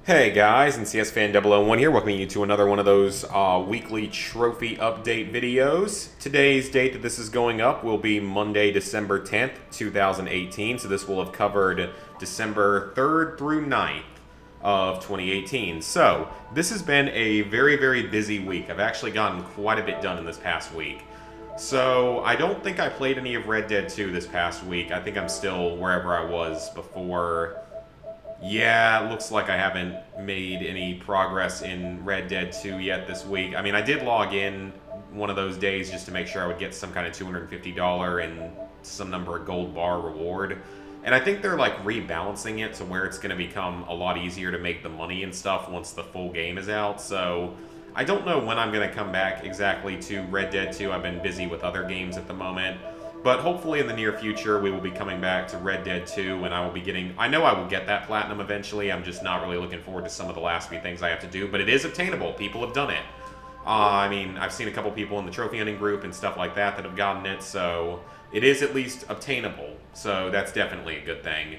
Hey guys, and CS Fan 001 here, welcoming you to another one of those weekly trophy update videos. Today's date that this is going up will be Monday, December 10th, 2018, so this will have covered December 3rd through 9th of 2018. So, this has been a very busy week. I've actually gotten quite a bit done in this past week. So, I don't think I played any of Red Dead 2 this past week. I think I'm still wherever I was before. Yeah, it looks like I haven't made any progress in Red Dead 2 yet this week. I mean, I did log in one of those days just to make sure I would get some kind of $250 and some number of gold bar reward. And I think they're like rebalancing it to where it's going to become a lot easier to make the money and stuff once the full game is out. So I don't know when I'm going to come back exactly to Red Dead 2. I've been busy with other games at the moment. But hopefully in the near future, we will be coming back to Red Dead 2, and I will be getting... I know I will get that platinum eventually. I'm just not really looking forward to some of the last few things I have to do, but it is obtainable. People have done it. I mean, I've seen a couple people in the trophy hunting group and stuff like that have gotten it, so it is at least obtainable. So that's definitely a good thing.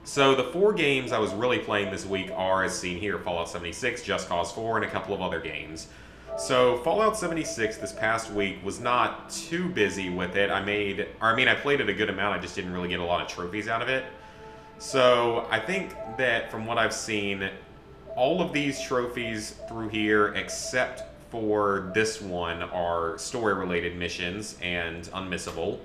So the 4 games I was really playing this week are, as seen here, Fallout 76, Just Cause 4, and a couple of other games. So Fallout 76 this past week was not too busy with it. I played it a good amount, I just didn't really get a lot of trophies out of it. So I think that from what I've seen, all of these trophies through here, except for this one, are story-related missions and unmissable.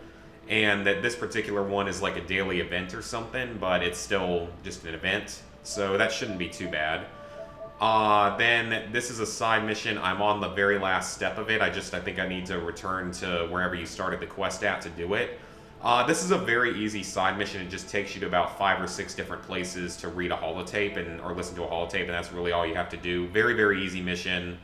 And that this particular one is like a daily event or something, but it's still just an event. So that shouldn't be too bad. Then this is a side mission. I'm on the very last step of it. I think I need to return to wherever you started the quest at to do it. This is a very easy side mission. It just takes you to about 5 or 6 different places to read a holotape or listen to a holotape, and that's really all you have to do. Very easy mission.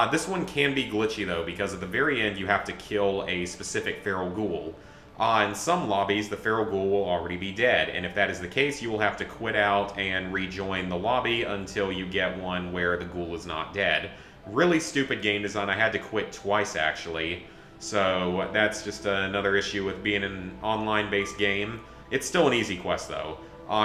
This one can be glitchy though, because at the very end you have to kill a specific feral ghoul. In some lobbies, the feral ghoul will already be dead, and if that is the case, you will have to quit out and rejoin the lobby until you get one where the ghoul is not dead. Really stupid game design. I had to quit twice, actually, so that's just another issue with being an online-based game. It's still an easy quest, though.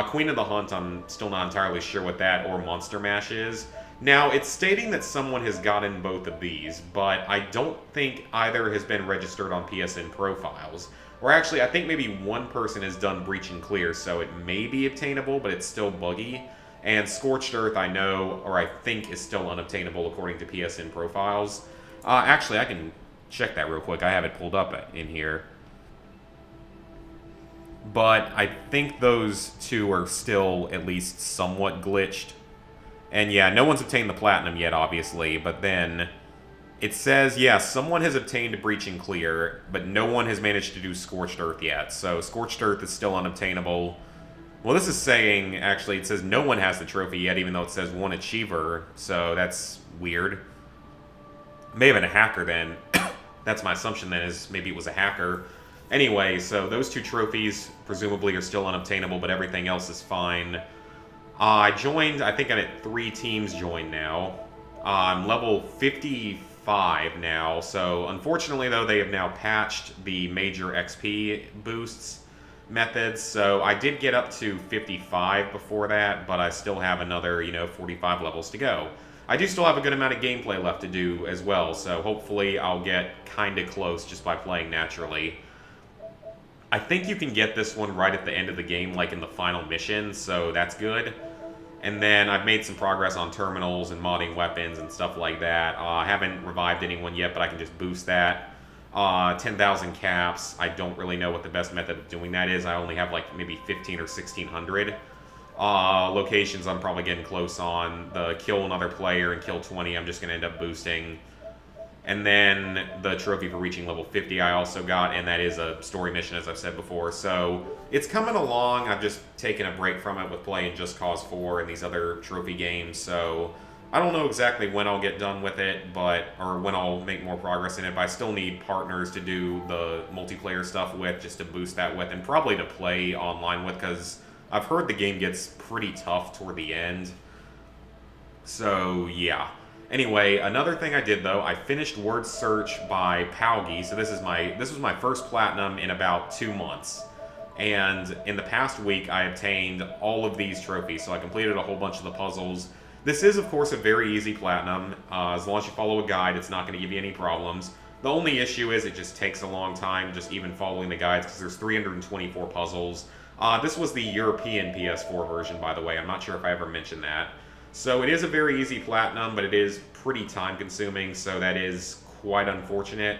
Queen of the Hunt, I'm still not entirely sure what that or Monster Mash is. Now, it's stating that someone has gotten both of these, but I don't think either has been registered on PSN profiles. Or actually, I think maybe one person has done Breach and Clear, so it may be obtainable, but it's still buggy. And Scorched Earth, I know, or I think is still unobtainable according to PSN profiles. Actually, I can check that real quick. I have it pulled up in here. But I think those two are still at least somewhat glitched. And yeah, no one's obtained the platinum yet, obviously, but then... It says, yeah, someone has obtained Breach and Clear, but no one has managed to do Scorched Earth yet. So Scorched Earth is still unobtainable. Well, this is saying, actually, it says no one has the trophy yet, even though it says one achiever. So that's weird. May have been a hacker then. That's my assumption then, is maybe it was a hacker. Anyway, so those 2 trophies presumably are still unobtainable, but everything else is fine. I joined, I think I'm at 3 teams joined now. I'm level 55 now, so unfortunately though they have now patched the major XP boosts methods, so I did get up to 55 before that, but I still have another, 45 levels to go. I do still have a good amount of gameplay left to do as well, so hopefully I'll get kinda close just by playing naturally. I think you can get this one right at the end of the game, like in the final mission, so that's good. And then I've made some progress on terminals and modding weapons and stuff like that. I haven't revived anyone yet, but I can just boost that. 10,000 caps. I don't really know what the best method of doing that is. I only have like maybe 15 or 1,600. Locations I'm probably getting close on. The kill another player and kill 20 I'm just going to end up boosting. And then the trophy for reaching level 50 I also got, and that is a story mission, as I've said before. So it's coming along. I've just taken a break from it with playing Just Cause 4 and these other trophy games. So I don't know exactly when I'll get done with it, or when I'll make more progress in it, but I still need partners to do the multiplayer stuff with, just to boost that with, and probably to play online with, because I've heard the game gets pretty tough toward the end. So yeah. Anyway, another thing I did though, I finished Word Search by Palgi. So this was my first platinum in about 2 months. And in the past week, I obtained all of these trophies, so I completed a whole bunch of the puzzles. This is, of course, a very easy platinum. As long as you follow a guide, it's not going to give you any problems. The only issue is it just takes a long time, just even following the guides, because there's 324 puzzles. This was the European PS4 version, by the way. I'm not sure if I ever mentioned that. So it is a very easy platinum, but it is pretty time-consuming, so that is quite unfortunate.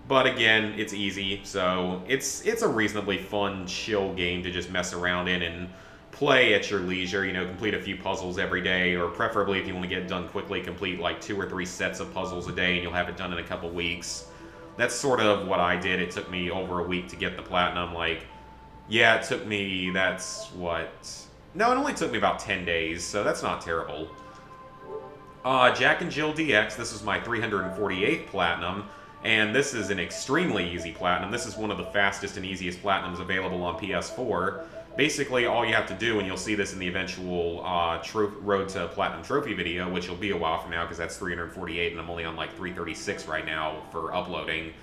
But again, it's easy, so it's a reasonably fun, chill game to just mess around in and play at your leisure. You know, complete a few puzzles every day, or preferably if you want to get it done quickly, complete like 2 or 3 sets of puzzles a day, and you'll have it done in a couple weeks. That's sort of what I did. It took me over a week to get the platinum. Like, yeah, it took me, that's what... No, it only took me about 10 days, so that's not terrible. Jack and Jill DX, this is my 348th platinum, and this is an extremely easy platinum. This is one of the fastest and easiest platinums available on PS4. Basically, all you have to do, and you'll see this in the eventual Road to Platinum Trophy video, which will be a while from now because that's 348 and I'm only on like 336 right now for uploading.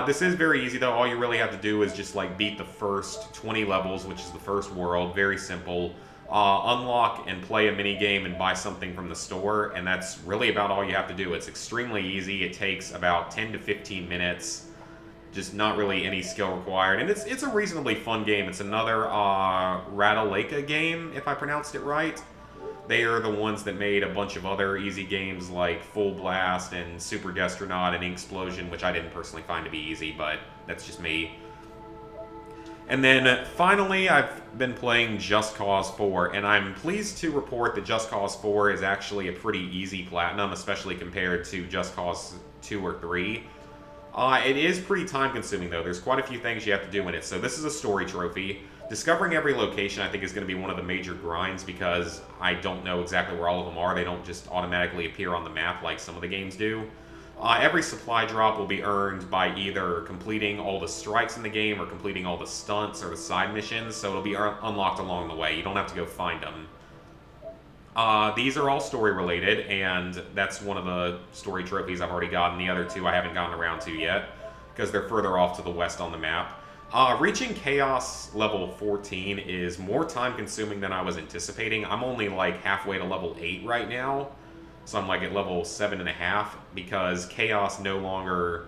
This is very easy though. All you really have to do is just like beat the first 20 levels, which is the first world. Very simple. Unlock and play a mini game and buy something from the store, and that's really about all you have to do. It's extremely easy. It takes about 10 to 15 minutes. Just not really any skill required, and it's a reasonably fun game. It's another Radaleka game, if I pronounced it right. They are the ones that made a bunch of other easy games like Full Blast and Super Destronaut and Inksplosion, which I didn't personally find to be easy, but that's just me. And then finally, I've been playing Just Cause 4, and I'm pleased to report that Just Cause 4 is actually a pretty easy platinum, especially compared to Just Cause 2 or 3. It is pretty time-consuming, though. There's quite a few things you have to do in it. So this is a story trophy. Discovering every location, I think, is going to be one of the major grinds because I don't know exactly where all of them are. They don't just automatically appear on the map like some of the games do. Every supply drop will be earned by either completing all the strikes in the game or completing all the stunts or the side missions, so it'll be unlocked along the way. You don't have to go find them. These are all story-related, and that's one of the story trophies I've already gotten. The other two I haven't gotten around to yet, because they're further off to the west on the map. Reaching Chaos level 14 is more time-consuming than I was anticipating. I'm only like halfway to level 8 right now, so I'm like at level 7.5, because Chaos no longer...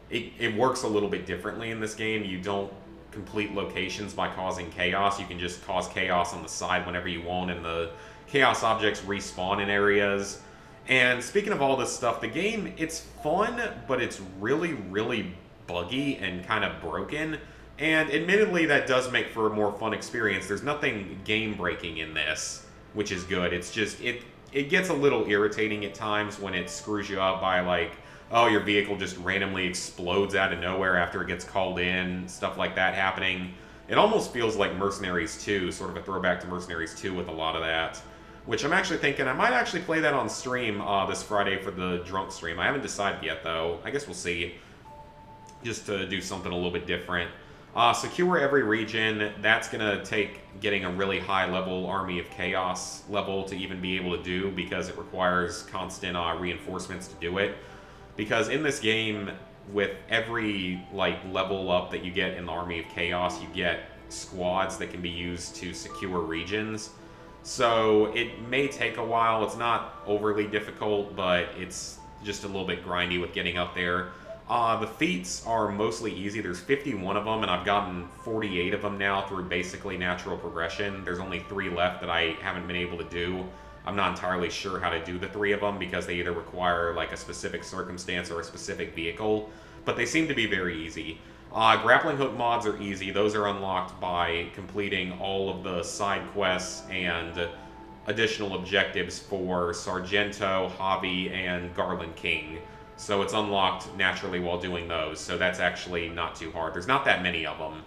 It works a little bit differently in this game. You don't complete locations by causing chaos. You can just cause chaos on the side whenever you want, and the chaos objects respawn in areas. And speaking of all this stuff, the game, it's fun, but it's really, really buggy and kind of broken. And admittedly, that does make for a more fun experience. There's nothing game-breaking in this, which is good. It's just, it gets a little irritating at times when it screws you up by like, oh, your vehicle just randomly explodes out of nowhere after it gets called in, stuff like that happening. It almost feels like Mercenaries 2, sort of a throwback to Mercenaries 2 with a lot of that. Which I'm actually thinking I might actually play that on stream this Friday for the drunk stream. I haven't decided yet, though. I guess we'll see. Just to do something a little bit different. Secure every region. That's going to take getting a really high-level Army of Chaos level to even be able to do, because it requires constant reinforcements to do it. Because in this game, with every like level up that you get in the Army of Chaos, you get squads that can be used to secure regions. So it may take a while. It's not overly difficult, but it's just a little bit grindy with getting up there. The feats are mostly easy. There's 51 of them, and I've gotten 48 of them now through basically natural progression. There's only 3 left that I haven't been able to do. I'm not entirely sure how to do the 3 of them because they either require like a specific circumstance or a specific vehicle, but they seem to be very easy. Grappling hook mods are easy. Those are unlocked by completing all of the side quests and additional objectives for Sargento, Javi, and Garland King. So it's unlocked naturally while doing those, so that's actually not too hard. There's not that many of them.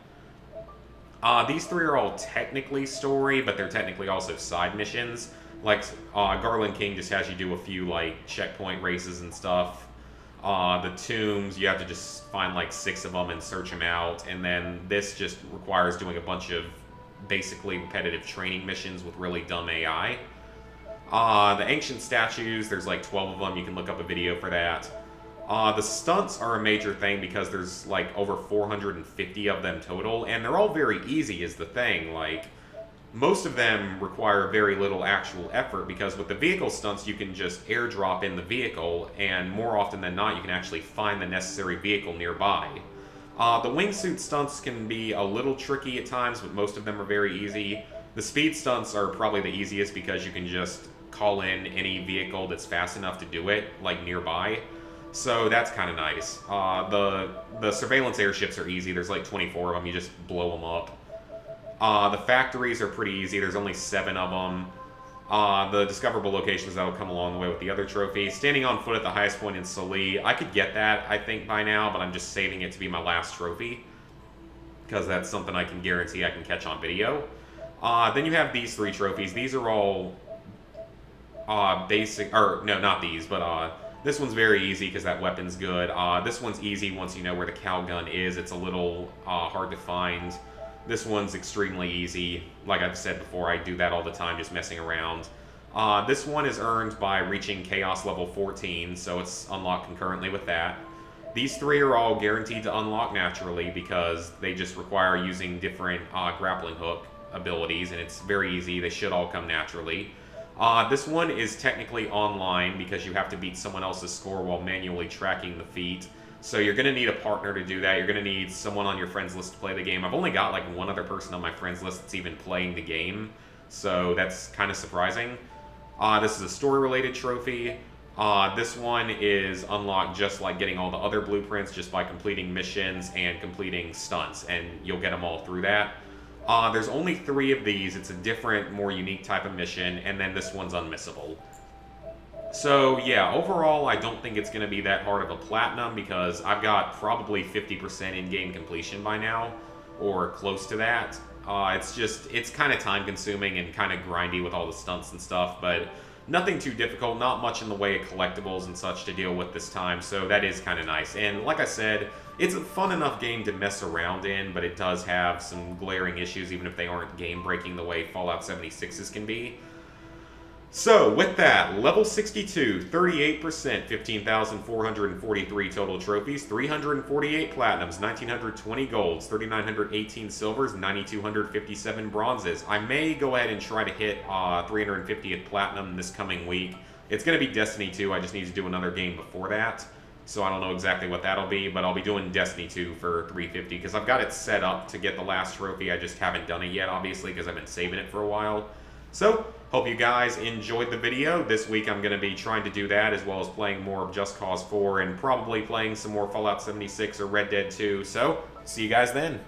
These 3 are all technically story, but they're technically also side missions. Like, Garland King just has you do a few, like, checkpoint races and stuff. The tombs, you have to just find like 6 of them and search them out, and then this just requires doing a bunch of basically repetitive training missions with really dumb AI. The ancient statues, there's like 12 of them, you can look up a video for that. The stunts are a major thing because there's like over 450 of them total, and they're all very easy is the thing. Like, most of them require very little actual effort because with the vehicle stunts you can just airdrop in the vehicle, and more often than not you can actually find the necessary vehicle nearby. The wingsuit stunts can be a little tricky at times, but most of them are very easy. The speed stunts are probably the easiest because you can just call in any vehicle that's fast enough to do it, like nearby. So that's kind of nice. The surveillance airships are easy. There's like 24 of them. You just blow them up. The factories are pretty easy. There's only 7 of them. The discoverable locations that'll come along the way with the other trophies. Standing on foot at the highest point in Sali. I could get that, I think, by now, but I'm just saving it to be my last trophy because that's something I can guarantee I can catch on video. Then you have these 3 trophies. These are all basic, or no, not these, but this one's very easy because that weapon's good. This one's easy once you know where the cow gun is. It's a little hard to find. This one's extremely easy. Like I've said before, I do that all the time, just messing around. This one is earned by reaching Chaos level 14, so it's unlocked concurrently with that. These 3 are all guaranteed to unlock naturally because they just require using different grappling hook abilities, and it's very easy. They should all come naturally. This one is technically online because you have to beat someone else's score while manually tracking the feat. So you're going to need a partner to do that. You're going to need someone on your friends list to play the game. I've only got like 1 other person on my friends list that's even playing the game, so that's kind of surprising. This is a story-related trophy. This one is unlocked just like getting all the other blueprints, just by completing missions and completing stunts, and you'll get them all through that. There's only 3 of these. It's a different, more unique type of mission, and then this one's unmissable. So yeah, overall I don't think it's going to be that hard of a platinum because I've got probably 50% in-game completion by now, or close to that. It's kind of time consuming and kind of grindy with all the stunts and stuff, but nothing too difficult, not much in the way of collectibles and such to deal with this time, so that is kind of nice. And like I said, it's a fun enough game to mess around in, but it does have some glaring issues even if they aren't game-breaking the way Fallout 76's can be. So, with that, level 62, 38%, 15,443 total trophies, 348 platinums, 1,920 golds, 3,918 silvers, 9,257 bronzes. I may go ahead and try to hit 350th platinum this coming week. It's going to be Destiny 2, I just need to do another game before that. So I don't know exactly what that'll be, but I'll be doing Destiny 2 for 350 because I've got it set up to get the last trophy. I just haven't done it yet, obviously, because I've been saving it for a while. So, hope you guys enjoyed the video. This week I'm going to be trying to do that as well as playing more of Just Cause 4 and probably playing some more Fallout 76 or Red Dead 2. So, see you guys then.